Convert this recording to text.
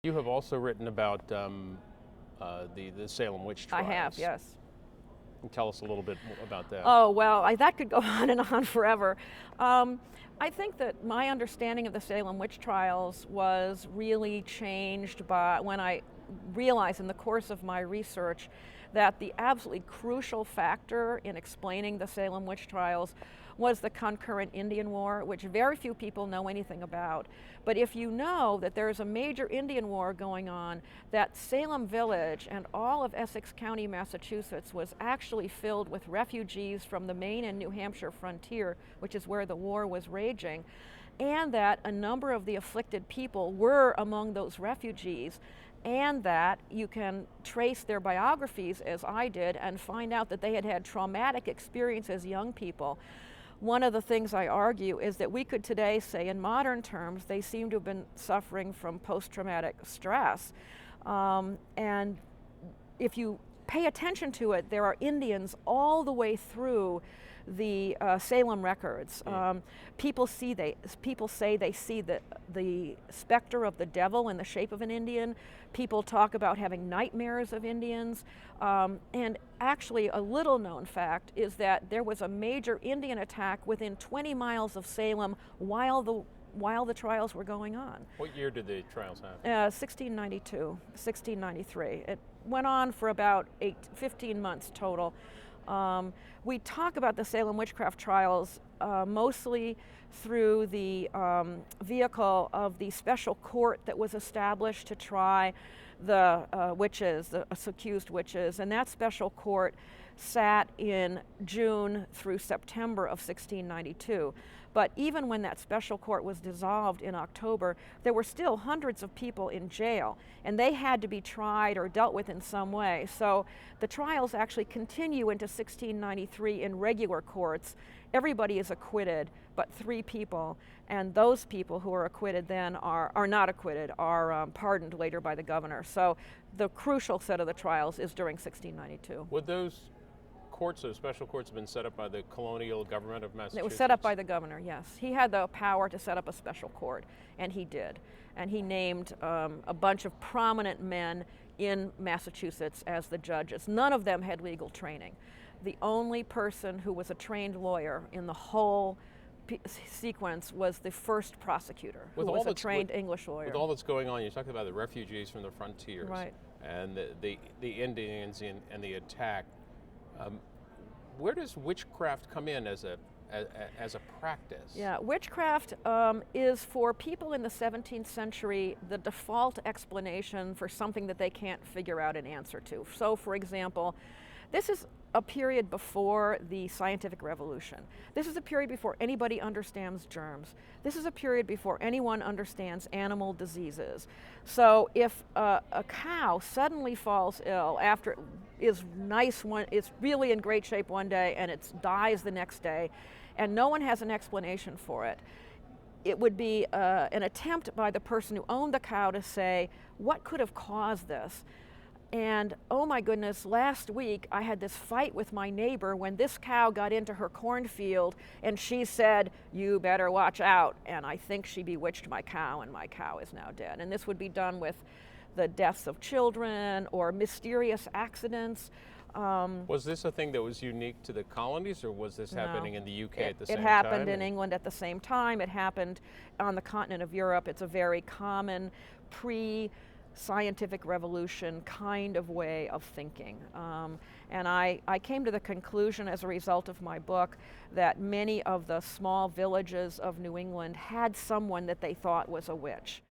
You have also written about the Salem witch I trials. have, yes. Tell us a little bit more about that. Oh, well, that could go on and on forever. I think that my understanding of the Salem witch trials was really changed by when I realized in the course of my research that the absolutely crucial factor in explaining the Salem witch trials was the concurrent Indian War, which very few people know anything about. But if you know that there's a major Indian war going on, that Salem Village and all of Essex County, Massachusetts was actually filled with refugees from the Maine and New Hampshire frontier, which is where the war was raging, and that a number of the afflicted people were among those refugees, and that you can trace their biographies, as I did, and find out that they had had traumatic experiences as young people. One of the things I argue is that we could today say in modern terms they seem to have been suffering from post-traumatic stress. And if you pay attention to it, there are Indians all the way through the Salem records. People say they see the specter of the devil in the shape of an Indian. People talk about having nightmares of Indians. And actually, a little known fact is that there was a major Indian attack within 20 miles of Salem while the trials were going on. What year did the trials happen? 1692, 1693. It went on for about 15 months total. We talk about the Salem witchcraft trials mostly through the vehicle of the special court that was established to try the witches, the accused witches, and that special court sat in June through September of 1692. But even when that special court was dissolved in October, there were still hundreds of people in jail, and they had to be tried or dealt with in some way. So the trials actually continue into 1693 in regular courts. Everybody is acquitted, but 3 people, and those people who are acquitted then are not acquitted, are pardoned later by the governor. So the crucial set of the trials is during 1692. Would those courts, those special courts, have been set up by the colonial government of Massachusetts? It was set up by the governor, yes. He had the power to set up a special court, and he did. And he named a bunch of prominent men in Massachusetts as the judges. None of them had legal training. The only person who was a trained lawyer in the whole sequence was the first prosecutor, who was a trained English lawyer. With all that's going on, you talked about the refugees from the frontiers, right, and the Indians and the attack. Where does witchcraft come in as a practice? Yeah, witchcraft is for people in the 17th century the default explanation for something that they can't figure out an answer to. So, for example, this is a period before the scientific revolution. This is a period before anybody understands germs. This is a period before anyone understands animal diseases. So if a cow suddenly falls ill after it is it's really in great shape one day and it dies the next day, and no one has an explanation for it, it would be an attempt by the person who owned the cow to say, what could have caused this? And oh my goodness, last week I had this fight with my neighbor when this cow got into her cornfield and she said, you better watch out. And I think she bewitched my cow and my cow is now dead. And this would be done with the deaths of children or mysterious accidents. Was this a thing that was unique to the colonies, or was this happening in the UK at the same time? It happened in England at the same time. It happened on the continent of Europe. It's a very common scientific revolution kind of way of thinking. And I came to the conclusion as a result of my book that many of the small villages of New England had someone that they thought was a witch.